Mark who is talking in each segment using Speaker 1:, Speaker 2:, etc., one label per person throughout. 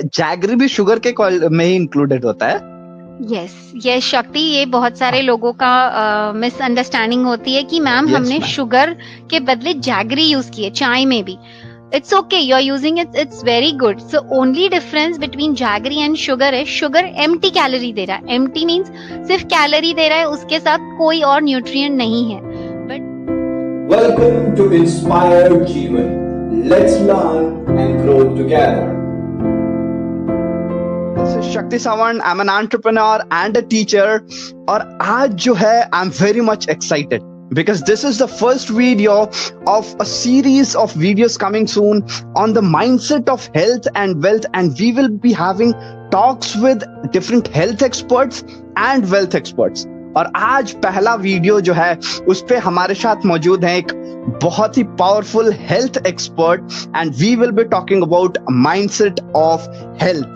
Speaker 1: Jaggery भी sugar के में ही इंक्लूडेड होता है?
Speaker 2: यस शक्ति, ये बहुत सारे लोगों का मिसअंडरस्टैंडिंग होती है कि मैम हमने शुगर के बदले जैगरी यूज किए चाय में भी. It's okay, you're using it, it's very good. So only difference between jaggery and sugar है, sugar empty calorie दे रहा है. Empty means सिर्फ कैलोरी दे रहा है, उसके साथ कोई और न्यूट्रिएंट नहीं है. But
Speaker 3: Welcome to Inspired Jeevan. Let's learn and grow together.
Speaker 1: This is Shakti Sawant. I'm an entrepreneur and a teacher. और आज जो है I'm very much excited because this is the first video of a series of videos coming soon on the mindset of health and wealth, and we will be having talks with different health experts and wealth experts. और आज पहला video जो है उस पे हमारे साथ मौजूद है एक बहुत ही powerful health expert, and we will be talking about mindset of health.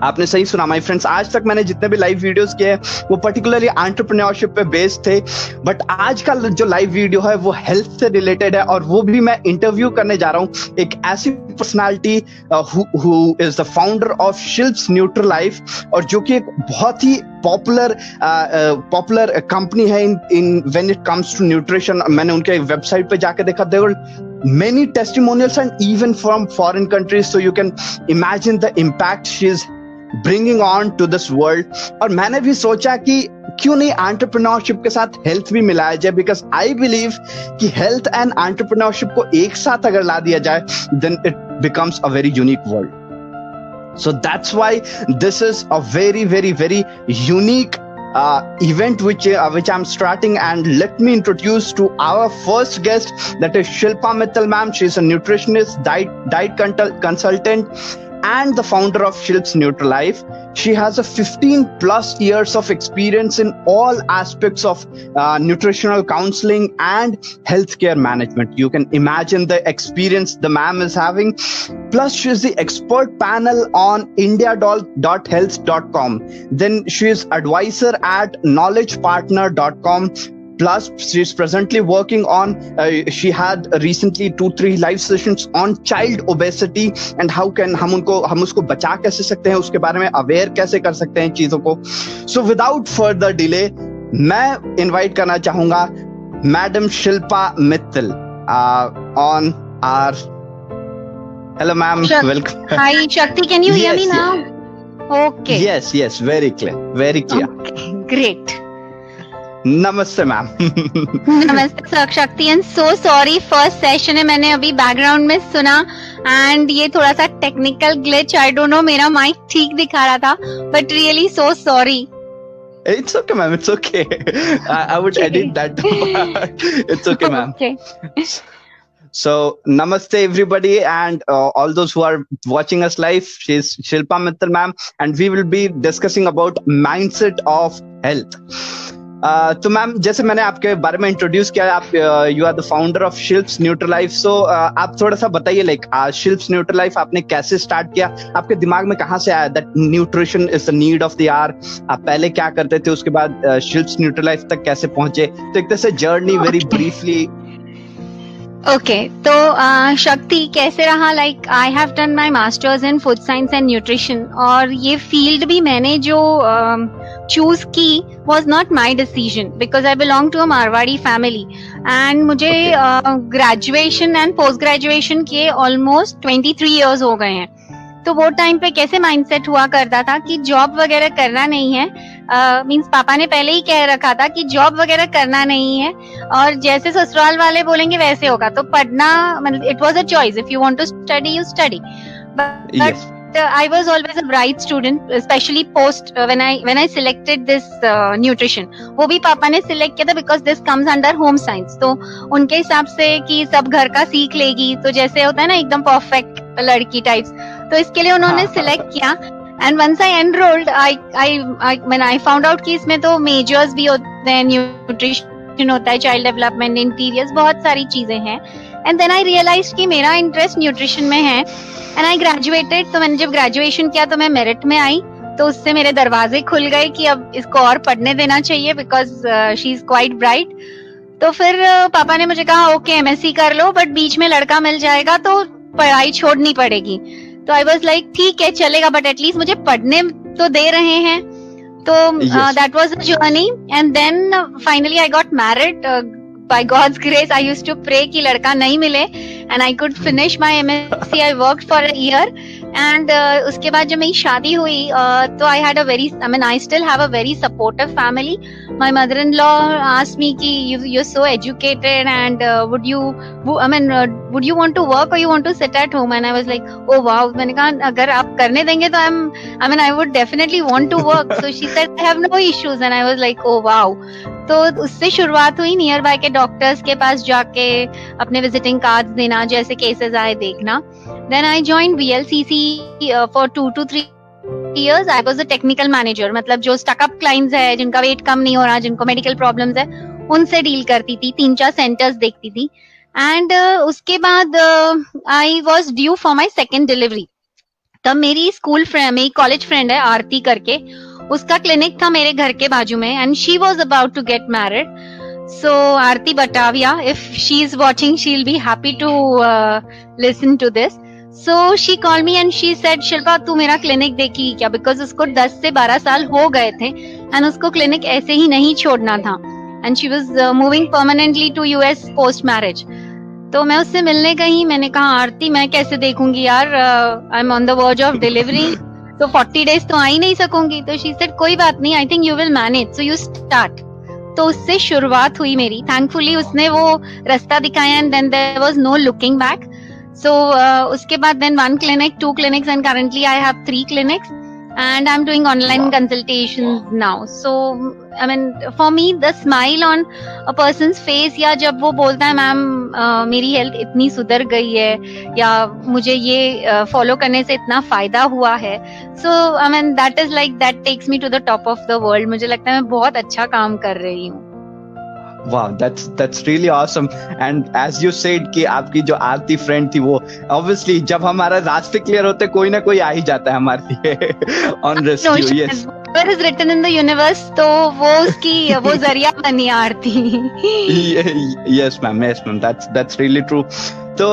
Speaker 1: आपने सही सुना माय फ्रेंड्स, आज तक मैंने जितने भी लाइव वीडियोस किए हैं वो पर्टिकुलरली एंटरप्रेन्योरशिप पे बेस्ड थे, बट आज का जो लाइव वीडियो है वो हेल्थ से रिलेटेड है, और वो भी मैं इंटरव्यू करने जा रहा हूँ एक ऐसी personality who is the founder of Shilps Nutrilife, और जो कि एक बहुत ही पॉपुलर कंपनी है in when it comes to nutrition. मैंने उनके वेबसाइट पे जाके देखा, there were many testimonials and even from foreign countries, so you can imagine the impact she is bringing on to this world. और मैंने भी सोचा कि क्यों नहीं एंटरप्रेन्योरशिप के साथ हेल्थ भी मिलाया जाए, बिकॉज आई बिलीव कि हेल्थ एंड एंटरप्रेन्योरशिप को एक साथ अगर ला दिया जाए then it becomes a very unique world. So that's why this is a very, very, very unique event which I'm starting, and let me introduce to our first guest, that is Shilpa Mittal ma'am. She is a nutritionist, diet consultant and the founder of Shilps Nutri-Life. She has a 15 plus years of experience in all aspects of nutritional counseling and healthcare management. You can imagine the experience the ma'am is having. Plus, she is the expert panel on india.health.com. Then she is advisor at knowledgepartner.com. Plus, she is presently working on, she had recently 2-3 live sessions on child obesity and how can हम उसको बचा कैसे सकते हैं, उसके बारे में aware कैसे कर सकते हैं चीजों को. So without further delay, मैं इनवाइट करना चाहूंगा madam Shilpa Mittal on our. Hello ma'am, welcome.
Speaker 2: Hi Shakti, can you hear me now? Okay.
Speaker 1: Yes, very clear.
Speaker 2: Okay, great.
Speaker 1: नमस्ते मैम.
Speaker 2: नमस्ते शक्ति, and so sorry, first session है, मैंने अभी बैकग्राउंड में सुना एंड ये थोड़ा सा technical glitch, I don't know, मेरा माइक ठीक दिखा रहा था, but really so sorry.
Speaker 1: It's okay ma'am, it's okay. I would edit that part. It's okay ma'am.
Speaker 2: Okay.
Speaker 1: So namaste everybody, and all those who are watching us live. She's Shilpa Mittal ma'am, and we will be discussing about mindset of health. तो ma'am, जैसे मैंने आपके बारे में introduce किया, आप you are the founder of Shilps Nutrilife. So आप थोड़ा सा बताइए, लाइक शिल्प्स न्यूट्रीलाइफ आपने कैसे स्टार्ट किया, आपके दिमाग में कहाँ से आया that nutrition is the need of the hour, आप पहले क्या करते थे, उसके बाद शिल्प्स न्यूट्रीलाइफ तक कैसे पहुंचे, तो एक तरह से जर्नी वेरी ब्रीफली.
Speaker 2: ओके, तो शक्ति कैसे रहा, like I have done my masters in food science and nutrition, और ये फील्ड भी मैंने जो चूज की was not my decision because I belong to a Marwari family, and मुझे ग्रेजुएशन एंड पोस्ट ग्रेजुएशन किए ऑलमोस्ट 23 years हो गए हैं. तो वो टाइम पे कैसे माइंडसेट हुआ करता था कि जॉब वगैरह करना नहीं है, मींस पापा ने पहले ही कह रखा था कि जॉब वगैरह करना नहीं है, और जैसे ससुराल वाले बोलेंगे वैसे होगा, तो पढ़ना, मतलब it was a choice, if you want to study you study. But I was always a bright student, especially post when I selected this nutrition. वो भी पापा ने select किया था because this comes under home science. तो उनके हिसाब से कि सब घर का सीख लेगी, तो जैसे होता है ना एकदम perfect लड़की types, तो इसके लिए उन्होंने select किया. And once I enrolled, when I found out कि इसमें तो majors भी होते हैं, nutrition होता है, child development, interiors, बहुत सारी चीजें हैं. And then I realized कि मेरा interest nutrition में है. And I graduated, तो मैंने जब ग्रेजुएशन किया तो मैं मेरिट में आई, तो उससे मेरे दरवाजे खुल गए कि अब इसको और पढ़ने देना चाहिए because she is quite bright. तो फिर पापा ने मुझे कहा ओके एमएससी कर लो, बट बीच में लड़का मिल जाएगा तो पढ़ाई छोड़नी पड़ेगी. तो आई वाज लाइक ठीक है चलेगा, बट एटलीस्ट मुझे पढ़ने तो दे रहे हैं. तो that was a journey, and then finally I got married. By God's grace, I used to pray कि लड़का नहीं मिले, and I could finish my MSc. I worked for a year, and उसके बाद जब मेरी शादी हुई, तो I still have a very supportive family. My mother-in-law asked me कि you're so educated, and would you want to work or you want to sit at home? And I was like, oh wow. मैंने कहा अगर आप करने देंगे तो I would definitely want to work. So she said I have no issues, and I was like, oh wow. तो उससे शुरुआत हुई नियर बाय के डॉक्टर्स के पास जाके अपने विजिटिंग कार्ड्स देना, जैसे केसेस आए देखना. Then I join VLCC for 2 to 3 years. I was a technical manager, मतलब जो स्टकअप क्लाइंट्स है, जिनका वेट कम नहीं हो रहा, जिनको मेडिकल प्रॉब्लम्स है, उनसे डील करती थी. 3-4 सेंटर्स देखती थी. एंड उसके बाद I was due for my second delivery. तब मेरी मेरी कॉलेज फ्रेंड है आरती करके, उसका क्लिनिक था मेरे घर के बाजू में, and she was about to get married. So Aarti Batavia, if she is watching, she will be happy to listen to this. So she called me and she said, Shilpa तू मेरा क्लिनिक देखी क्या, बिकॉज उसको 10 से 12 साल हो गए थे एंड उसको क्लिनिक ऐसे ही नहीं छोड़ना था, and she was moving permanently to US post marriage. तो मैं उससे मिलने गई. मैंने कहा आरती मैं कैसे देखूंगी यार, I am on the verge of delivery, तो 40 days तो आ ही नहीं सकूंगी. तो शी सेड कोई बात नहीं, I think you will manage, so you start. तो उससे शुरुआत हुई मेरी. थैंकफुली उसने वो रास्ता दिखाया, and then there was no looking back. So उसके बाद then 1 clinic, 2 clinics, and currently I have 3 clinics, and I'm doing online consultations now. So for me the smile on a person's face, या जब वो बोलता है ma'am मेरी health इतनी सुधर गई है, या मुझे ये फॉलो करने से इतना फायदा हुआ है, so that is like that takes me to the top of the world. मुझे लगता है मैं बहुत अच्छा काम कर रही हूँ.
Speaker 1: Wow, that's really awesome. And as you said कि आपकी जो आरती फ्रेंड थी, वो obviously जब हमारा रास्ते क्लियर होते कोई ना कोई आ ही जाता है हमारे लिए on rescue. Yes.
Speaker 2: Whatever is written in the universe, तो वो उसकी वो जरिया बनी आरती.
Speaker 1: Yes ma'am, that's really true. तो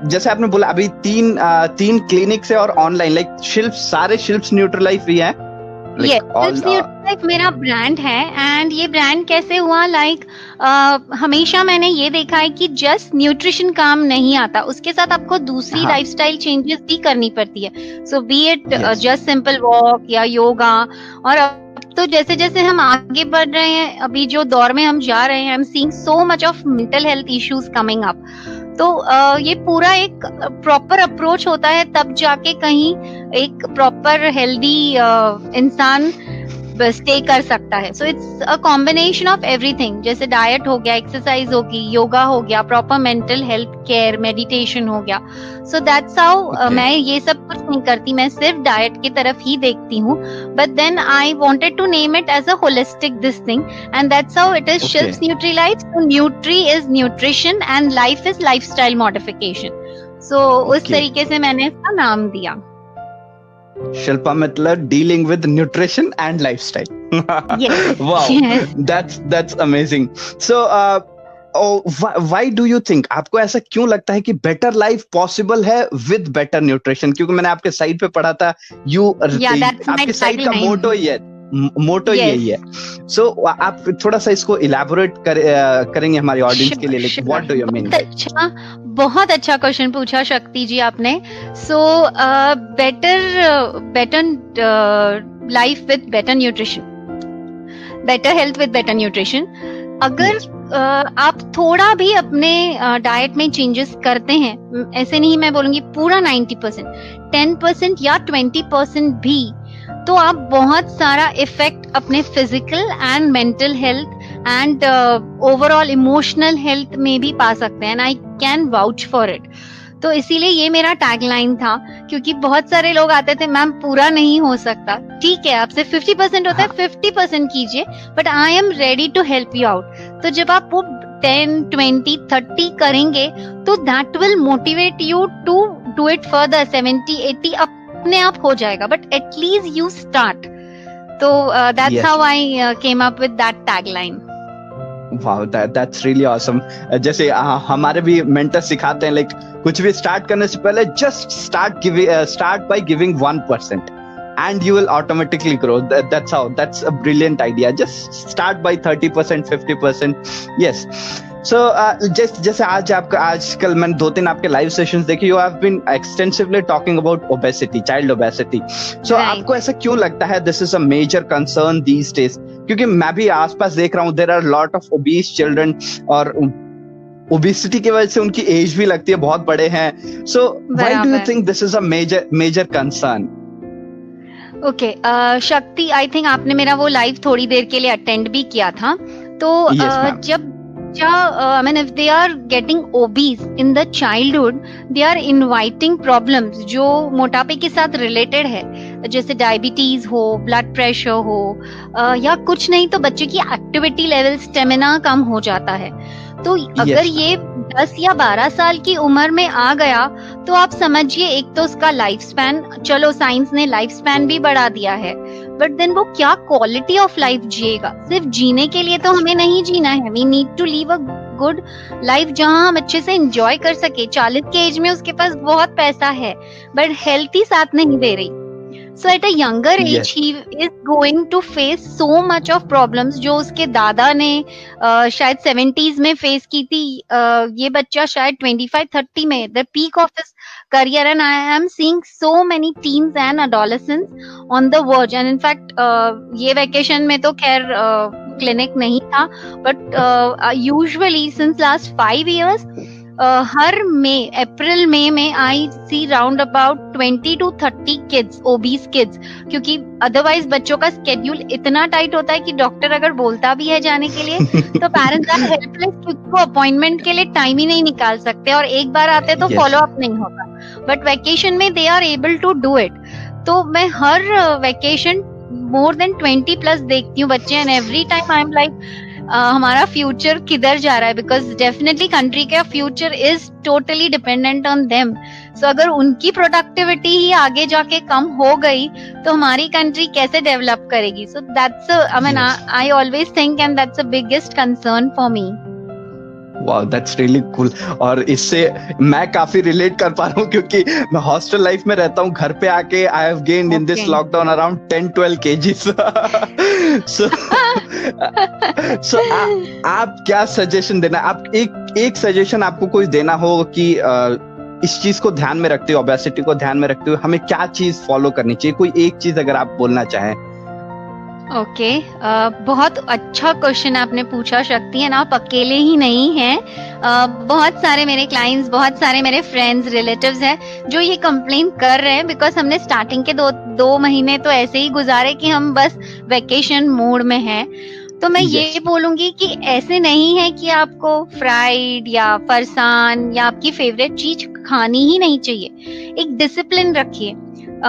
Speaker 1: जैसे आपने बोला अभी 3 क्लिनिक्स है और ऑनलाइन, लाइक सारे शिल्प्स न्यूट्रलाइफ ही है.
Speaker 2: Like, मेरा ब्रांड है, एंड ये ब्रांड कैसे हुआ, हमेशा मैंने ये देखा है कि जस्ट न्यूट्रिशन काम नहीं आता, उसके साथ आपको दूसरी लाइफस्टाइल चेंजेस भी करनी पड़ती है. So be it just simple walk या योगा. और अब तो जैसे जैसे हम आगे बढ़ रहे हैं, अभी जो दौर में हम जा रहे हैं, I am seeing so much of mental health issues coming up. तो ये पूरा एक प्रॉपर अप्रोच होता है, तब जाके कहीं एक प्रॉपर हेल्दी इंसान स्टे कर सकता है. So it's a combination of everything, जैसे डाइट हो गया, एक्सरसाइज होगी, योगा हो गया, proper mental health care, meditation हो गया. सो दैट्स हाउ मैं ये सब कुछ नहीं करती, मैं सिर्फ डाइट की तरफ ही देखती हूँ. But then I wanted to name it as a holistic this thing, and that's how it is Shilps Nutrilife. So nutri is nutrition and life is lifestyle modification. So उस तरीके से मैंने इसका नाम दिया.
Speaker 1: Shilpa मतलब dealing with nutrition and lifestyle.
Speaker 2: Yes.
Speaker 1: Wow, yes. That's amazing. So, why do you think, आपको ऐसा क्यों लगता है कि better life possible है with better nutrition? क्योंकि मैंने आपके साइट पे पढ़ा था, आपके साइट का मोटो ही है, यही है. सो आप थोड़ा सा इसको इलैबोरेट करेंगे हमारे ऑडियंस के लिए, व्हाट डू यू मीन?
Speaker 2: बहुत अच्छा क्वेश्चन पूछा शक्ति जी आपने. So better life with better nutrition, better health with better nutrition. अगर आप थोड़ा भी अपने डाइट में चेंजेस करते हैं, ऐसे नहीं मैं बोलूंगी पूरा 90%, 10% या 20% भी, तो आप बहुत सारा इफेक्ट अपने physical and mental health and overall emotional health में भी पा सकते हैं. And I can vouch for it. तो इसीलिए ये मेरा टैगलाइन था, क्योंकि बहुत सारे लोग आते थे, मैम पूरा नहीं हो सकता, ठीक है आपसे 50% होता है, 50% कीजिए, but I am ready to help you out. तो जब आप वो 10, 20, 30 करेंगे, तो that will motivate you to do it further. 70, 80 अपने आप हो जाएगा, बट एटलीस्ट यू स्टार्ट. तो that's how I came up with that tagline.
Speaker 1: Wow, that's really awesome. जैसे हमारे भी मेंटर सिखाते हैं, लाइक कुछ भी स्टार्ट करने से पहले just start by giving 1% and you will automatically grow. That's a brilliant idea. Just start by 30%, 50%. Yes. So जैसे आजकल मैंने 2-3 आपके लाइव सेशंस देखे, you have been extensively talking about obesity, child obesity. So
Speaker 2: Right.
Speaker 1: आपको ऐसा क्यों लगता है this is a major concern these days? क्योंकि मैं भी आसपास देख रहा हूँ, there are lot of obese children, और obesity की वजह से उनकी एज भी लगती है बहुत बड़े हैं. So why do you
Speaker 2: बराबर।
Speaker 1: think this is a major concern?
Speaker 2: Okay, शक्ति, आई थिंक आपने मेरा वो लाइव थोड़ी देर के लिए अटेंड भी किया था। तो
Speaker 1: Yes, ma'am.
Speaker 2: जब I mean if they are getting obese in the childhood, they are inviting problems जो मोटापे के साथ रिलेटेड है, जैसे डायबिटीज हो, ब्लड प्रेशर हो, या कुछ नहीं तो बच्चे की एक्टिविटी लेवल, स्टेमिना कम हो जाता है। तो अगर
Speaker 1: Yes,
Speaker 2: ये 10 या 12 साल की उम्र में आ गया तो आप समझिए, एक तो उसका लाइफ स्पैन, चलो साइंस ने लाइफ स्पैन भी बढ़ा दिया है, बट देन वो क्या क्वालिटी ऑफ लाइफ जिएगा? सिर्फ जीने के लिए तो हमें नहीं जीना है, we need to live a good life जहां हम अच्छे से एंजॉय कर सके। 40 के एज में उसके पास बहुत पैसा है बट हेल्थ ही साथ नहीं दे रही। So at a younger age,
Speaker 1: Yes.
Speaker 2: he is going to face so much of problems जो उसके दादा ने शायद 70s में फेस की थी, ये बच्चा शायद 25-30 में, the peak of his career, and I am seeing so many teens and adolescents on the verge. And in fact, ये वेकेशन में तो खैर क्लिनिक नहीं था, but usually since last 5 years, हर अप्रैल मई में I see round about 20 to 30 kids, obese kids, क्योंकि अदरवाइज बच्चों का स्केड्यूल इतना टाइट होता है कि डॉक्टर अगर बोलता भी है जाने के लिए तो पेरेंट्स आर हेल्पलेस, क्योंकि वो अपॉइंटमेंट के लिए टाइम ही नहीं निकाल सकते, और एक बार आते तो
Speaker 1: Yes.
Speaker 2: फॉलो अप नहीं होता, बट वेकेशन में they are able to do it. तो मैं हर वेकेशन मोर देन 20+ देखती हूँ बच्चे, and every time I am like हमारा फ्यूचर किधर जा रहा है, बिकॉज डेफिनेटली कंट्री का future is totally dependent on them. So अगर उनकी प्रोडक्टिविटी ही आगे जाके कम हो गई तो हमारी कंट्री कैसे डेवलप करेगी? So that's I mean I always think, and that's the biggest concern for me.
Speaker 1: Wow, that's really cool. और इससे मैं काफी रिलेट कर पा रहा हूँ, क्योंकि मैं हॉस्टल लाइफ में रहता हूँ। घर पे आके I have gained in this
Speaker 2: Okay.
Speaker 1: Lockdown around 10-12 kgs। सो आप क्या सजेशन देना, आप एक सजेशन आपको कोई देना हो कि इस चीज को ध्यान में रखते हुए, ओबेसिटी को ध्यान में रखते हुए हमें क्या चीज फॉलो करनी चाहिए? कोई एक चीज अगर आप बोलना चाहें।
Speaker 2: ओके, बहुत अच्छा क्वेश्चन आपने पूछा शक्ति, है ना? आप अकेले ही नहीं हैं, बहुत सारे मेरे क्लाइंट्स, बहुत सारे मेरे फ्रेंड्स, रिलेटिव्स हैं जो ये कंप्लेन कर रहे हैं, बिकॉज हमने स्टार्टिंग के दो महीने तो ऐसे ही गुजारे कि हम बस वेकेशन मूड में हैं। तो मैं ये
Speaker 1: Yes.
Speaker 2: बोलूंगी कि ऐसे नहीं है कि आपको फ्राइड या फरसान या आपकी फेवरेट चीज खानी ही नहीं चाहिए। एक डिसिप्लिन रखिए,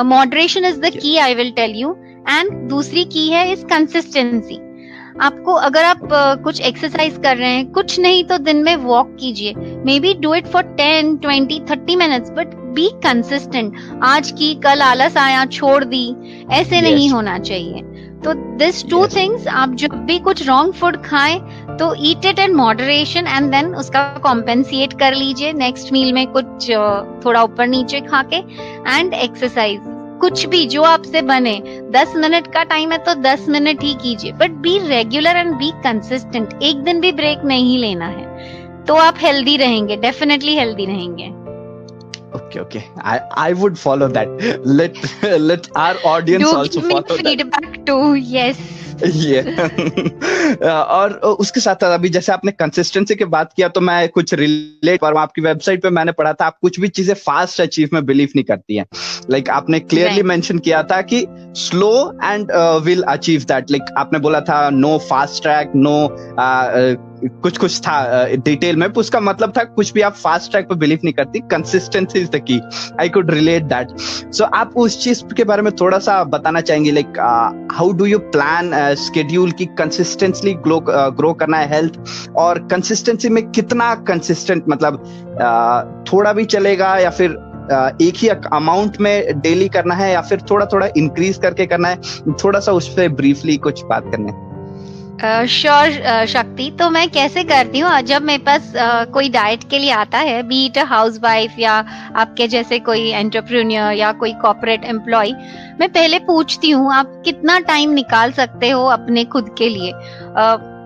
Speaker 2: moderation is the key, I will tell you. And दूसरी की है इज कंसिस्टेंसी। आपको अगर आप कुछ एक्सरसाइज कर रहे हैं, कुछ नहीं तो दिन में वॉक कीजिए, may be do it for 10, 20, 30 minutes, but be consistent. आज की कल आलस आया छोड़ दी, ऐसे नहीं होना चाहिए। तो दिस टू थिंग्स, आप जब भी कुछ रॉन्ग फूड खाएं तो eat it in moderation, and then उसका कॉम्पेंसेट कर लीजिए नेक्स्ट मील में कुछ थोड़ा ऊपर नीचे खा के, एंड एक्सरसाइज कुछ भी जो आपसे बने। 10 मिनट का टाइम है तो 10 मिनट ही कीजिए, but be regular and be consistent. एक दिन भी ब्रेक नहीं लेना है, तो आप हेल्दी रहेंगे, डेफिनेटली हेल्दी रहेंगे।
Speaker 1: Okay. I would follow that. Let our audience
Speaker 2: Do
Speaker 1: also
Speaker 2: give me
Speaker 1: follow that.
Speaker 2: feedback too. Yes.
Speaker 1: और उसके साथ अभी जैसे आपने कंसिस्टेंसी की बात किया तो मैं कुछ रिलेट कर, आपकी वेबसाइट पे मैंने पढ़ा था आप कुछ भी चीजें फास्ट अचीव में बिलीव नहीं करती हैं। लाइक आपने क्लियरली मेंशन किया था कि slow and will achieve that. Like आपने बोला था नो फास्ट ट्रैक, नो कुछ था डिटेल में, उसका मतलब था कुछ भी आप फास्ट ट्रैक पे बिलीव नहीं करती, consistency is the key. I could relate that. So आप उस चीज के बारे में थोड़ा सा बताना चाहेंगे, like how do you plan schedule की कंसिस्टेंटली ग्रो करना है हेल्थ, और कंसिस्टेंसी में कितना कंसिस्टेंट, मतलब थोड़ा भी चलेगा या फिर एक ही अमाउंट में डेली करना है या फिर थोड़ा थोड़ा इंक्रीज करके करना है? थोड़ा सा उस पर ब्रीफली कुछ बात करने।
Speaker 2: श्योर शक्ति। तो मैं कैसे करती हूँ, जब मेरे पास कोई डाइट के लिए आता है, बी इट अ हाउसवाइफ या आपके जैसे कोई एंटरप्रेन्योर या कोई कॉर्पोरेट एम्प्लॉय, मैं पहले पूछती हूँ आप कितना टाइम निकाल सकते हो अपने खुद के लिए,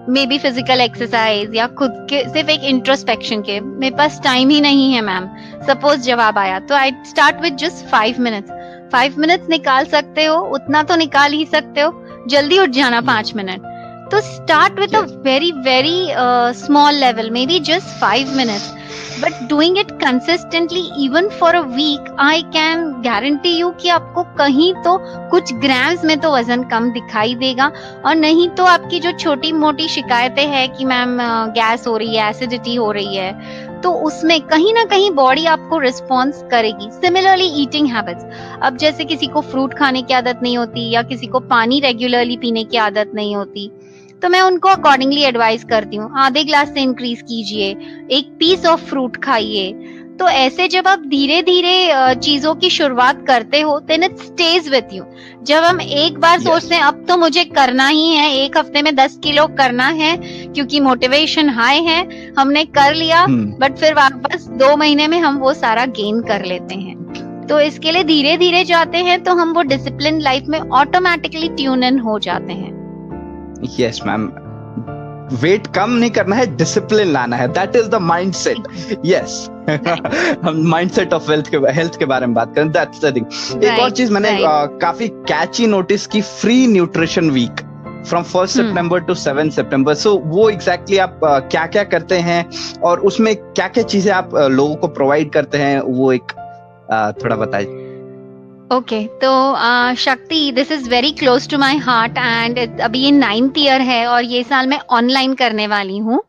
Speaker 2: मे बी फिजिकल एक्सरसाइज या खुद के सिर्फ एक इंट्रोस्पेक्शन के। मेरे पास टाइम ही नहीं है मैम, सपोज जवाब आया, तो I start with just 5 minutes. 5 minutes निकाल सकते हो उतना तो निकाल ही सकते हो, जल्दी उठ जाना 5 मिनट। तो start with a very small level, maybe just 5 minutes, but doing it consistently even for a week, I can guarantee you कि आपको कहीं तो कुछ ग्राम्स में तो वजन कम दिखाई देगा, और नहीं तो आपकी जो छोटी मोटी शिकायतें हैं कि मैम गैस हो रही है, एसिडिटी हो रही है, तो उसमें कहीं ना कहीं बॉडी आपको रिस्पॉन्स करेगी। सिमिलरली ईटिंग हैबिट्स, अब जैसे किसी को फ्रूट खाने की आदत नहीं होती या किसी को पानी रेगुलरली पीने की आदत नहीं होती, तो मैं उनको अकॉर्डिंगली एडवाइस करती हूँ, आधे ग्लास से इंक्रीज कीजिए, एक पीस ऑफ फ्रूट खाइए। तो ऐसे जब आप धीरे धीरे चीजों की शुरुआत करते हो, then it stays with you. जब हम एक बार सोचते हैं अब तो मुझे करना ही है, एक हफ्ते में 10 किलो करना है क्योंकि मोटिवेशन हाई है, हमने कर लिया, बट फिर वापस 2 महीने में हम वो सारा गेन कर लेते हैं। तो इसके लिए धीरे धीरे जाते हैं तो हम वो डिसिप्लिन लाइफ में ऑटोमेटिकली ट्यून इन हो जाते हैं।
Speaker 1: यस मैम, वेट कम नहीं करना है, डिसिप्लिन लाना है, that is the mindset. Yes, हम माइंडसेट ऑफ हेल्थ के बारे में बात करें, दैट्स द थिंग। एक और चीज मैंने काफी कैची नोटिस की, फ्री न्यूट्रिशन वीक फ्रॉम 1 सितंबर टू 7 सितंबर। सो वो एग्जैक्टली आप क्या क्या करते हैं और उसमें क्या क्या चीजें आप लोगों को प्रोवाइड करते हैं, वो एक थोड़ा बताइए।
Speaker 2: ओके, तो Shakti, this is very close to my heart and अभी ये 9th ईयर है और ये साल मैं ऑनलाइन करने वाली हूँ।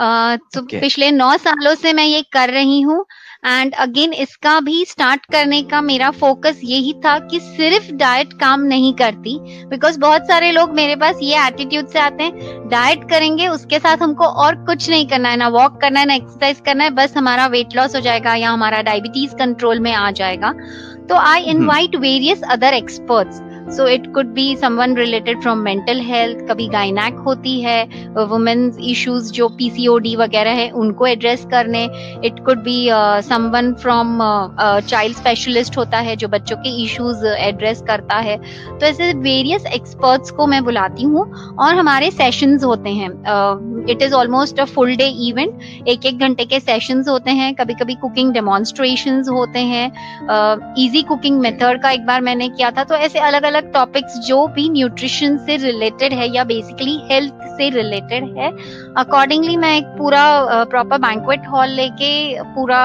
Speaker 2: तो पिछले 9 सालों से मैं ये कर रही हूँ एंड अगेन इसका भी स्टार्ट करने का मेरा फोकस यही था कि सिर्फ डाइट काम नहीं करती, बिकॉज बहुत सारे लोग मेरे पास ये एटीट्यूड से आते हैं, डाइट करेंगे उसके साथ हमको और कुछ नहीं करना है, ना वॉक करना है ना एक्सरसाइज करना है, बस हमारा वेट लॉस हो जाएगा या हमारा डायबिटीज कंट्रोल में आ जाएगा। तो I invite various other experts, so it could be someone related from mental health, कभी गायनेक होती है, वुमेन्स इश्यूज जो पीसीओडी वगैरह है उनको एड्रेस करने, it could be someone from child specialist होता है जो बच्चों के इश्यूज एड्रेस करता है। तो ऐसे वेरियस एक्सपर्ट्स को मैं बुलाती हूँ और हमारे सेशंस होते हैं। It is almost a full day event, 1-1 घंटे के सेशंस होते हैं, कभी कभी कुकिंग डेमोन्स्ट्रेशंस होते हैं, इजी कुकिंग मेथड का एक बार मैंने किया था। तो ऐसे अलग अलग टॉपिक्स जो भी न्यूट्रिशन से रिलेटेड है या बेसिकली हेल्थ से रिलेटेड है, अकॉर्डिंगली मैं एक पूरा प्रॉपर बैंक्वेट हॉल लेके पूरा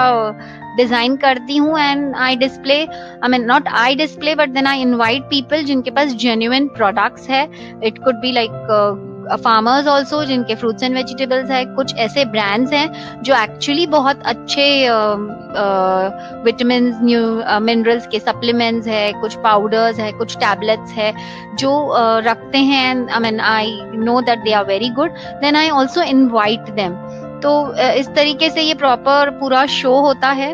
Speaker 2: डिजाइन करती हूँ and I display, I mean not I display but then I invite people जिनके पास जेन्युइन प्रोडक्ट्स है। It could be like farmers also जिनके फ्रूट्स एंड वेजिटेबल्स है, कुछ ऐसे ब्रांड्स हैं जो एक्चुअली बहुत अच्छे विटामिन मिनरल्स के सप्लीमेंट्स है, कुछ पाउडर्स है, कुछ टैबलेट्स है जो रखते हैं, I mean I know that they are very good, then I also invite them. तो इस तरीके से ये प्रॉपर पूरा शो होता है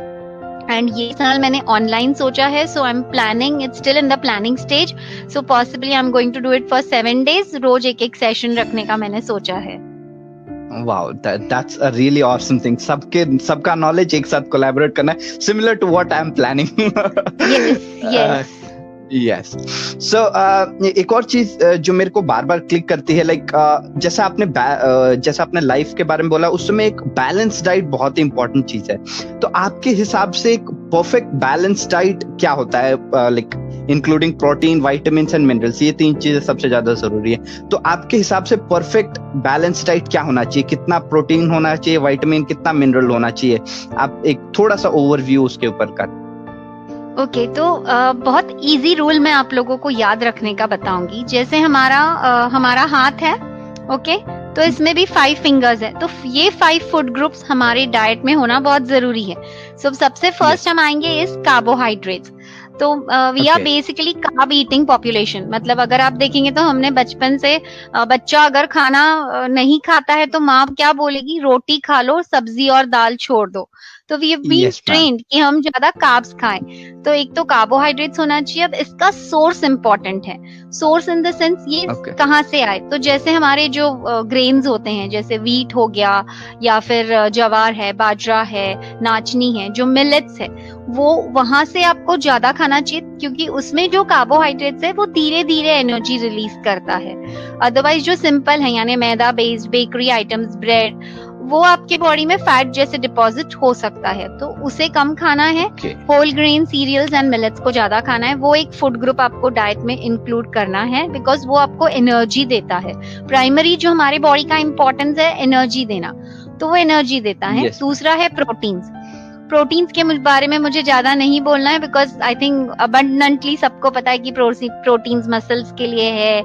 Speaker 2: एंड ये साल मैंने ऑनलाइन सोचा है, so I am planning, it's still in the planning stage, so possibly I am going to do it for 7 days, रोज एक सेशन रखने का मैंने सोचा है।
Speaker 1: Wow, that's a really awesome thing. सबका नॉलेज एक साथ कोलैबोरेट करना है, similar to what I am planning. Yes, so एक और चीज जो मेरे को बार बार क्लिक करती है, लाइक जैसा आपने लाइफ के बारे में बोला, उसमें एक बैलेंस डाइट बहुत इंपॉर्टेंट चीज है। तो आपके हिसाब से एक परफेक्ट बैलेंस डाइट क्या होता है, like including protein, vitamins and minerals, ये 3 चीजें सबसे ज्यादा जरूरी है। तो आपके हिसाब से परफेक्ट बैलेंस डाइट क्या होना चाहिए? कितना प्रोटीन होना चाहिए, विटामिन कितना, मिनरल होना चाहिए? आप एक थोड़ा सा ओवरव्यू उसके ऊपर कर।
Speaker 2: ओके, तो बहुत इजी रूल मैं आप लोगों को याद रखने का बताऊंगी। जैसे हमारा हाथ है, ओके, तो इसमें भी 5 फिंगर्स है, तो ये 5 फूड ग्रुप्स हमारे डाइट में होना बहुत जरूरी है। सो सबसे फर्स्ट हम आएंगे इस कार्बोहाइड्रेट्स। तो we are basically carb eating population, मतलब अगर आप देखेंगे तो हमने बचपन से बच्चा अगर खाना नहीं खाता है तो माँ क्या बोलेगी, रोटी खा लो, सब्जी और दाल छोड़ दो। तो we have been
Speaker 1: Yes, ma'am.
Speaker 2: Trained कि हम ज्यादा कार्ब्स खाएं। तो एक तो कार्बोहाइड्रेट्स होना चाहिए। अब इसका सोर्स इंपॉर्टेंट है। सोर्स इन द सेंस ये
Speaker 1: Okay.
Speaker 2: कहाँ से आए, तो जैसे हमारे जो ग्रेन्स होते हैं, जैसे वीट हो गया या फिर ज्वार है, बाजरा है, नाचनी है, जो मिलेट्स है, वो वहां से आपको ज्यादा खाना चाहिए, क्योंकि उसमें जो कार्बोहाइड्रेट्स है वो धीरे धीरे एनर्जी रिलीज करता है। अदरवाइज जो सिंपल है, यानी मैदा बेस्ड बेकरी आइटम्स, ब्रेड, वो आपके बॉडी में फैट जैसे डिपॉजिट हो सकता है, तो उसे कम खाना है।
Speaker 1: Okay.
Speaker 2: Whole grain cereals and millets को ज्यादा खाना है। वो एक फूड ग्रुप आपको डाइट में इंक्लूड करना है, बिकॉज वो आपको एनर्जी देता है। प्राइमरी जो हमारी बॉडी का इंपॉर्टेंस है एनर्जी देना, तो वो एनर्जी देता है।
Speaker 1: Yes,
Speaker 2: दूसरा है प्रोटीन्स। प्रोटीन्स के बारे में मुझे ज्यादा नहीं बोलना है, बिकॉज आई थिंक अबंडेंटली सबको पता है कि प्रोटीन्स मसल्स के लिए है,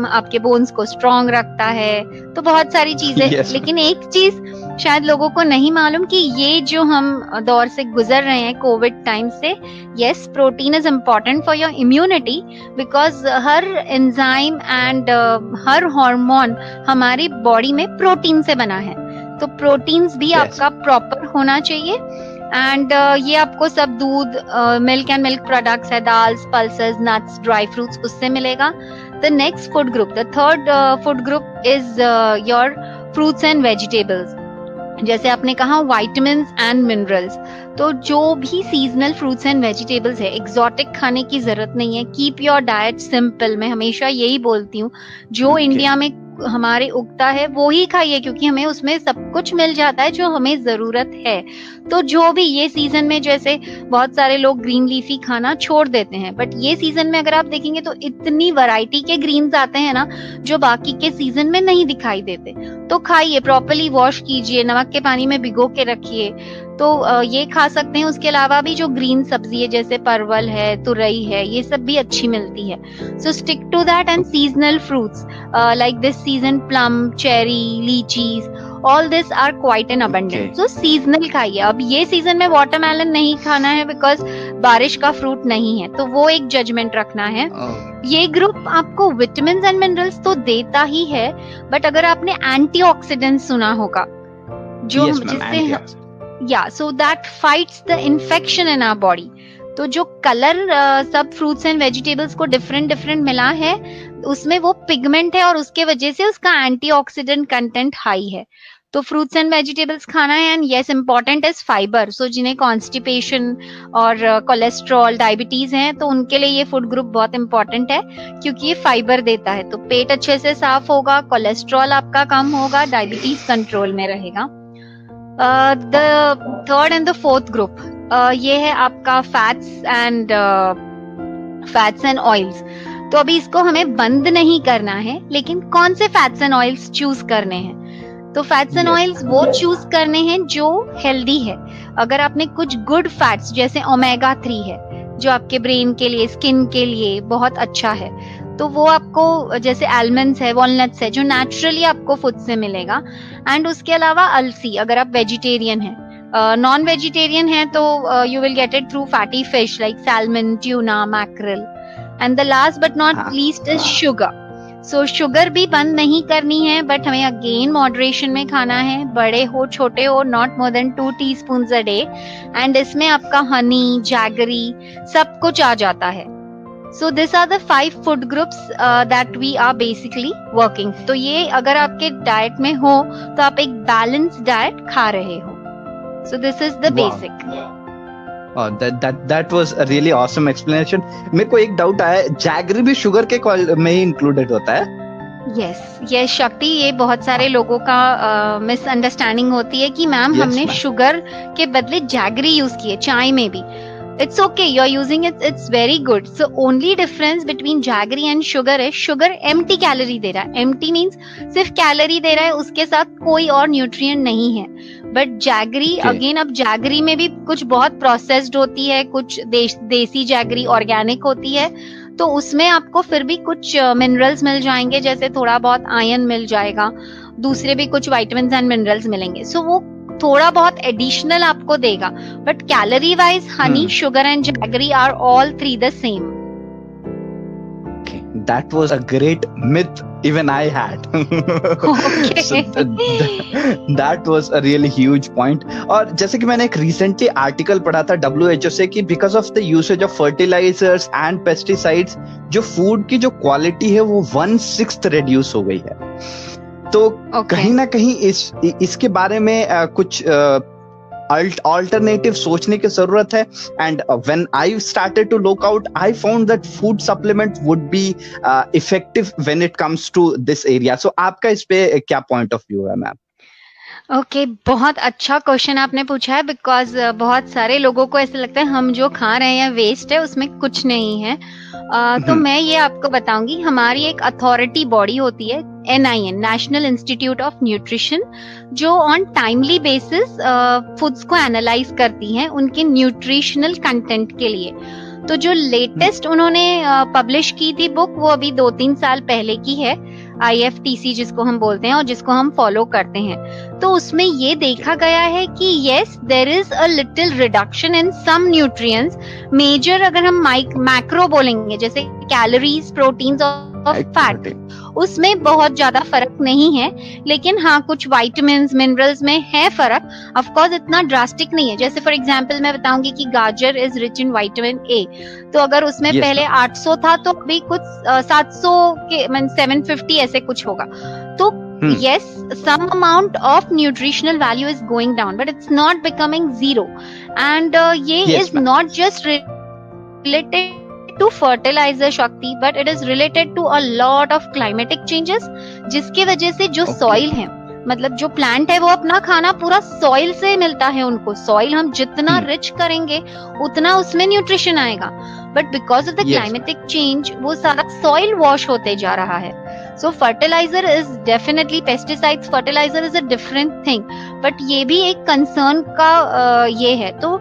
Speaker 2: आपके बोन्स को स्ट्रॉन्ग रखता है, तो बहुत सारी चीजें।
Speaker 1: Yes,
Speaker 2: लेकिन एक चीज शायद लोगों को नहीं मालूम कि ये जो हम दौर से गुजर रहे हैं कोविड टाइम से, yes protein is important for your immunity, because her enzyme and her hormone हमारी बॉडी में प्रोटीन से बना है। तो प्रोटीन्स भी
Speaker 1: Yes.
Speaker 2: आपका प्रॉपर होना चाहिए। एंड ये आपको सब दूध, मिल्क एंड मिल्क प्रोडक्ट्स है, dals, pulses, nuts, dry fruits, उससे मिलेगा। The next food group, the third food group is your fruits and vegetables. जैसे आपने कहा विटामिन्स एंड मिनरल्स, तो जो भी सीजनल फ्रूट्स एंड वेजिटेबल्स है, एक्सोटिक खाने की जरूरत नहीं है। Keep your diet simple. मैं हमेशा यही बोलती हूँ, जो
Speaker 1: Okay.
Speaker 2: इंडिया में हमारे उगता है वो ही खाइए, क्योंकि हमें उसमें सब कुछ मिल जाता है जो हमें जरूरत है। तो जो भी ये सीजन में, जैसे बहुत सारे लोग ग्रीन लीफी खाना छोड़ देते हैं, बट ये सीजन में अगर आप देखेंगे तो इतनी वैरायटी के ग्रीन्स आते हैं ना, जो बाकी के सीजन में नहीं दिखाई देते। तो खाइए, प्रॉपर्ली वॉश कीजिए, नमक के पानी में भिगो के रखिए, तो ये खा सकते हैं। उसके अलावा भी जो ग्रीन सब्जी है, जैसे परवल है, तुरई है, ये सब भी अच्छी मिलती है। So stick to that. And seasonal fruits like this season plum, cherry, lychees, all this are quite in abundant. So seasonal खाइए। अब ये सीजन में वाटरमेलन नहीं खाना है, बिकॉज बारिश का फ्रूट नहीं है, तो वो एक जजमेंट रखना है।
Speaker 1: Oh.
Speaker 2: ये ग्रुप आपको विटामिन्स एंड मिनरल्स तो देता ही है, बट अगर आपने एंटीऑक्सीडेंट्स सुना होगा, जो
Speaker 1: Yes, ma'am.
Speaker 2: जिससे
Speaker 1: Antioxidant.
Speaker 2: या so that fights the infection in our body. तो जो कलर सब फ्रूट्स एंड वेजिटेबल्स को डिफरेंट डिफरेंट मिला है, उसमें वो पिगमेंट है और उसके वजह से उसका एंटीऑक्सीडेंट कंटेंट हाई है। तो फ्रूट्स एंड वेजिटेबल्स खाना है। And yes important is fibre. So जिन्हें कॉन्स्टिपेशन और कोलेस्ट्रॉल, डायबिटीज है, तो उनके लिए ये फूड ग्रुप बहुत इंपॉर्टेंट है, क्योंकि ये फाइबर देता है। तो पेट अच्छे से साफ होगा, कोलेस्ट्रॉल आपका कम होगा, डायबिटीज कंट्रोल में रहेगा। The third and the fourth group, ये है आपका फैट्स एंड ऑयल्स। तो अभी इसको हमें बंद नहीं करना है, लेकिन कौन से फैट्स एंड ऑयल्स चूज करने हैं? तो फैट्स एंड
Speaker 1: Yes.
Speaker 2: ऑयल्स वो चूज करने हैं जो हेल्दी है। अगर आपने कुछ गुड फैट्स, जैसे ओमेगा 3 है, जो आपके ब्रेन के लिए, स्किन के लिए बहुत अच्छा है, तो वो आपको, जैसे आलमंड्स है, वॉलनट्स है, जो नेचुरली आपको फूड से मिलेगा। एंड उसके अलावा अलसी, अगर आप वेजिटेरियन है, नॉन वेजिटेरियन है, तो you will get it through fatty fish like salmon, tuna, mackerel. And the last but not least is sugar. So sugar भी बंद नहीं करनी है, बट हमें अगेन मॉडरेशन में खाना है। बड़े हो छोटे हो, not more than 2 teaspoons a day. And इसमें आपका हनी, जैगरी, सब कुछ आ जाता है। So this are the 5 food groups that we are basically working. तो ये अगर आपके डाइट में हो, तो आप एक बैलेंस डाइट खा रहे हो। So this is the
Speaker 1: Wow.
Speaker 2: Basic.
Speaker 1: That was a really awesome explanation. मेरे को एक डाउट आया, जैगरी भी शुगर के में ही इंक्लूडेड होता है?
Speaker 2: यस शक्ति, ये बहुत सारे लोगों का मिसअंडरस्टैंडिंग होती है कि मैम
Speaker 1: Yes,
Speaker 2: हमने
Speaker 1: ma'am.
Speaker 2: शुगर के बदले जैगरी यूज किए चाय में भी। It's okay, you are using it, it's very good. So only difference between jaggery and sugar है, शुगर एम्प्टी कैलोरी दे रहा है। एम्प्टी मीन्स सिर्फ कैलोरी दे रहा है, उसके साथ कोई और न्यूट्रिएंट नहीं है। But jaggery
Speaker 1: Okay.
Speaker 2: अगेन, अब जैगरी में भी कुछ बहुत प्रोसेस्ड होती है, कुछ देसी जैगरी ऑर्गेनिक होती है, तो उसमें आपको फिर भी कुछ मिनरल्स मिल जाएंगे, जैसे थोड़ा बहुत आयरन मिल जाएगा, दूसरे भी कुछ विटामिन्स एंड मिनरल्स मिलेंगे। सो वो थोड़ा बहुत एडिशनल आपको देगा, but calorie wise honey, sugar and jaggery are all 3 the same.
Speaker 1: Okay, that was a great myth even I had.
Speaker 2: Okay.
Speaker 1: So that was a really huge point. और जैसे कि मैंने एक रिसेंटली आर्टिकल पढ़ा था WHO से कि because of the usage of fertilisers and pesticides जो फूड की जो क्वालिटी है वो 1/6 रिड्यूस हो गई है. तो कहीं ना कहीं इसके बारे में कुछ अल्टरनेटिव सोचने की जरूरत है. And when I started to look out I found that food supplement would be effective when it comes to this area. So आपका इस पे क्या पॉइंट ऑफ व्यू है मैम?
Speaker 2: ओके, बहुत अच्छा क्वेश्चन आपने पूछा है, बिकॉज बहुत सारे लोगों को ऐसा लगता है हम जो खा रहे हैं वेस्ट है, उसमें कुछ नहीं है. तो मैं ये आपको बताऊंगी, हमारी एक अथॉरिटी बॉडी होती है NIN, national institute of nutrition, जो ऑन टाइमली बेसिस फूड्स को एनालाइज करती है उनके न्यूट्रिशनल कंटेंट के लिए. तो जो लेटेस्ट उन्होंने पब्लिश की थी बुक, वो अभी 2-3 साल पहले की है, IFTC जिसको हम बोलते हैं और जिसको हम फॉलो करते हैं. तो उसमें ये देखा गया है कि yes, there is a little reduction in some nutrients. Major अगर हम मैक्रो बोलेंगे, जैसे कैलोरीज, प्रोटीन्स और फैट, उसमें बहुत ज्यादा फर्क नहीं है. लेकिन हाँ, कुछ विटामिन्स, मिनरल्स में है फर्क. ऑफ कोर्स इतना ड्रास्टिक नहीं है. जैसे फॉर एग्जांपल मैं बताऊंगी कि गाजर is rich in vitamin A. तो अगर उसमें पहले 800 था तो अभी कुछ 700 के 750 ऐसे कुछ होगा. तो yes, some amount of nutritional value is going down, but it's not becoming zero. And ये is not just related to fertilizer, Shakti, but it is related to a lot of climatic changes, जिसकी वजह से जो soil है, मतलब जो plant है वो अपना खाना पूरा सॉइल से मिलता है उनको. सॉइल हम जितना रिच करेंगे उतना उसमें न्यूट्रिशन आएगा. But because of the climatic change वो सारा सॉइल वॉश होते जा रहा है. So fertiliser is definitely, pesticides, fertiliser is a different thing, but ये भी एक कंसर्न का ये है. तो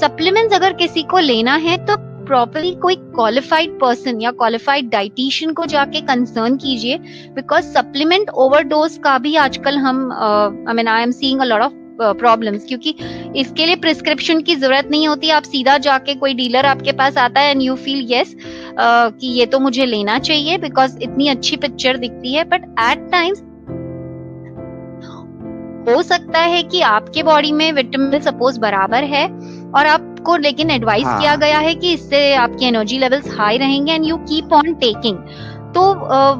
Speaker 2: सप्लीमेंट्स अगर किसी को लेना है तो प्रॉपरली कोई क्वालिफाइड पर्सन या क्वालिफाइड डाइटिशियन को जाके कंसर्न कीजिए, बिकॉज सप्लीमेंट ओवरडोज का भी आजकल हम I am seeing a lot of problems, क्योंकि इसके लिए प्रिस्क्रिप्शन की जरूरत नहीं होती. आप सीधा जाके, कोई डीलर आपके पास आता है एंड यू फील यस कि ये तो मुझे लेना चाहिए बिकॉज इतनी अच्छी पिक्चर दिखती है. बट एट टाइम्स हो सकता है कि आपके बॉडी में विटामिन सपोज बराबर है और आपको लेकिन एडवाइस किया गया है कि इससे आपकी एनर्जी लेवल्स हाई रहेंगे and you keep on taking. तो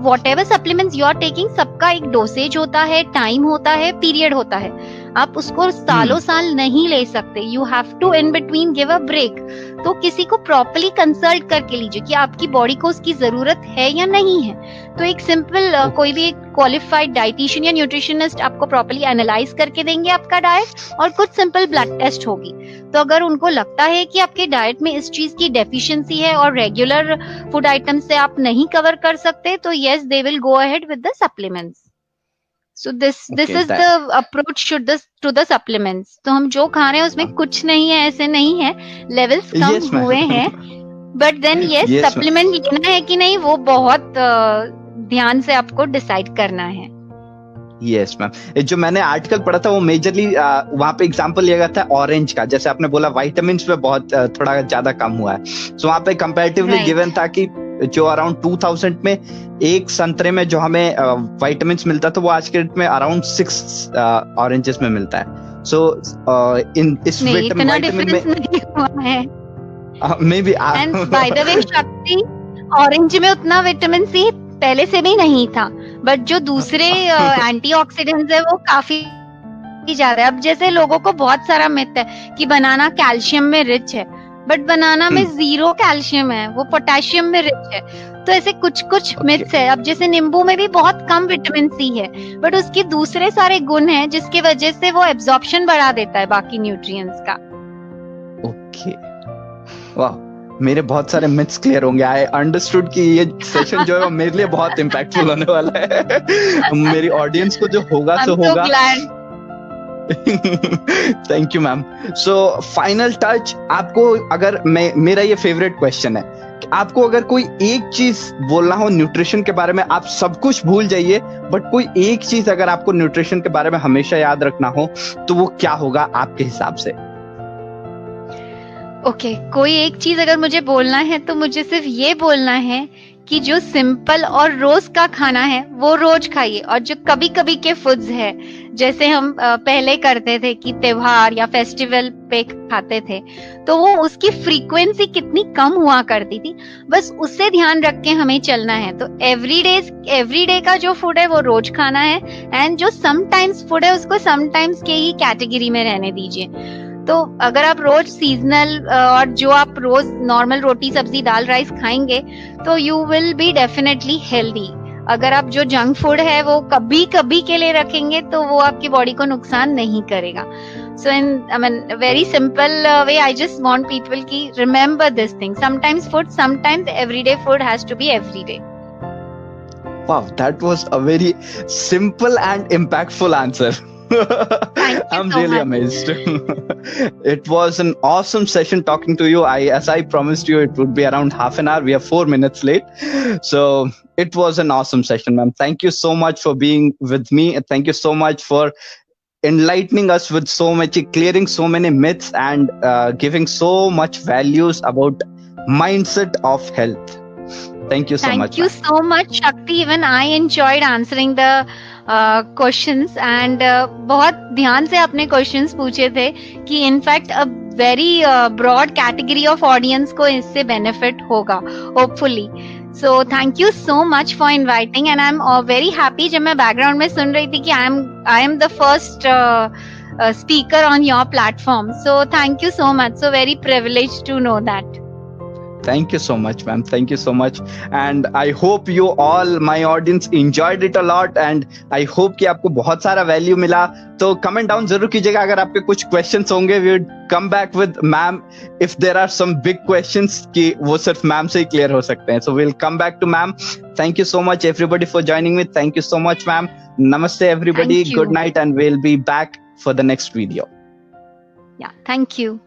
Speaker 2: whatever supplements you are taking, सबका एक डोसेज होता है, टाइम होता है, पीरियड होता है. आप उसको सालों साल नहीं ले सकते. You have to in between give a break. तो किसी को प्रॉपर्ली कंसल्ट करके लीजिए कि आपकी बॉडी को उसकी जरूरत है या नहीं है. तो एक सिंपल कोई भी एक क्वालिफाइड डाइटिशियन या न्यूट्रिशनिस्ट आपको प्रॉपर्ली एनालाइज करके देंगे आपका डाइट, और कुछ सिंपल ब्लड टेस्ट होगी. तो अगर उनको लगता है कि आपके डाइट में इस चीज की डेफिशिएंसी है और रेगुलर फूड आइटम से आप नहीं कवर कर सकते, तो yes, they will go ahead with the supplements. So this is the approach to the supplements. तो हम जो खा रहे हैं उसमें कुछ नहीं है, ऐसे नहीं है, लेवल्स कम हुए हैं. बट देन यस, सप्लीमेंट लेना है कि नहीं वो बहुत ध्यान से आपको डिसाइड करना है.
Speaker 1: यस मैम, जो मैंने आर्टिकल पढ़ा था वो मेजरली वहां पे एग्जांपल लिया गया था ऑरेंज का. जैसे आपने बोला विटामिन्स पे बहुत थोड़ा ज्यादा कम हुआ है. सो वहां पे कंपैरेटिवली गिवन था कि जो अराउंड 2000 में एक संतरे में जो हमें विटामिन्स मिलता था वो आज के डेट में अराउंड 6 ऑरेंजेस में मिलता है. सो इन इस विटामिन में may be. And by the way
Speaker 2: शक्ति, ऑरेंज में उतना विटामिन सी पहले से भी नहीं था, बट जो दूसरे एंटीऑक्सीडेंट्स है वो काफी ज्यादा है. अब जैसे लोगों को बहुत सारा मिथ है कि बनाना कैल्शियम में रिच है, बट बनाना में 0 कैल्शियम है, वो पोटेशियम में रिच है. तो ऐसे कुछ मिथ्स है. अब जैसे नींबू में भी बहुत कम विटामिन सी है, बट उसके दूसरे सारे गुण हैं जिसकी वजह से वो एब्जॉर्प्शन बढ़ा देता है बाकी न्यूट्रिएंट्स का.
Speaker 1: ओके, वाह, मेरे बहुत सारे मिथ्स क्लियर होंगे. आई अंडरस्टूड कि ये सेशन जो है वो मेरे लिए बहुत इम्पैक्टफुल होने वाला है. मेरी ऑडियंस को जो होगा सो होगा. Thank you ma'am. So final touch, आपको अगर मेरा ये फेवरेट क्वेश्चन है, आपको अगर कोई एक चीज बोलना हो न्यूट्रिशन के बारे में, आप सब कुछ भूल जाइए, बट कोई एक चीज अगर आपको न्यूट्रिशन के बारे में हमेशा याद रखना हो तो वो क्या होगा आपके हिसाब से?
Speaker 2: ओके, कोई एक चीज अगर मुझे बोलना है तो मुझे सिर्फ ये बोलना है कि जो सिंपल और रोज का खाना है वो रोज खाइए, और जो कभी कभी के फूड्स है जैसे हम पहले करते थे कि त्योहार या फेस्टिवल पे खाते थे, तो वो उसकी फ्रीक्वेंसी कितनी कम हुआ करती थी, बस उससे ध्यान रख के हमें चलना है। तो एवरीडे का जो फूड है वो रोज खाना है, एंड जो समटाइम्स फूड है उसको समटाइम्स के ही कैटेगरी में रहने दीजिए। तो अगर आप रोज सीजनल और जो आप रोज नॉर्मल रोटी सब्जी दाल राइस खाएंगे तो you will be definitely healthy. अगर आप जो जंक फूड है वो कभी कभी के लिए रखेंगे तो वो आपकी बॉडी को नुकसान नहीं करेगा। So in very simple way I just want people की remember this thing, sometimes food, sometimes everyday food has to be everyday.
Speaker 1: Wow, that was a very simple and impactful answer.
Speaker 2: Thank you
Speaker 1: I'm
Speaker 2: so
Speaker 1: really
Speaker 2: much.
Speaker 1: amazed. It was an awesome session talking to you. As I promised you, it would be around half an hour. We are 4 minutes late. So it was an awesome session, ma'am. Thank you so much for being with me. And thank you so much for enlightening us with so much, clearing so many myths, and giving so much values about mindset of health. Thank you so much.
Speaker 2: Thank you so much, Shakti. Even I enjoyed answering the questions, and बहुत ध्यान से अपने questions पूछे थे कि in fact a very broad category of audience को इससे benefit होगा, hopefully. So thank you so much for inviting, and I'm very happy जब मैं background में सुन रही थी कि I am the first speaker on your platform. So thank you so much. So very privileged to know that.
Speaker 1: Thank you so much, ma'am. Thank you so much. And I hope you all, my audience, enjoyed it a lot. And I hope कि आपको बहुत सारा value मिला. तो comment down जरूर कीजिएगा अगर आपके कुछ questions होंगे. We would come back with ma'am if there are some big questions कि वो सिर्फ ma'am से ही clear हो सकते हैं. So we'll come back to ma'am. Thank you so much everybody for joining me. Thank you so much, ma'am. Namaste everybody.
Speaker 2: Thank you.
Speaker 1: Good night, and we'll be back for the next video.
Speaker 2: Yeah, thank you.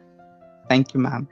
Speaker 1: Thank you, ma'am.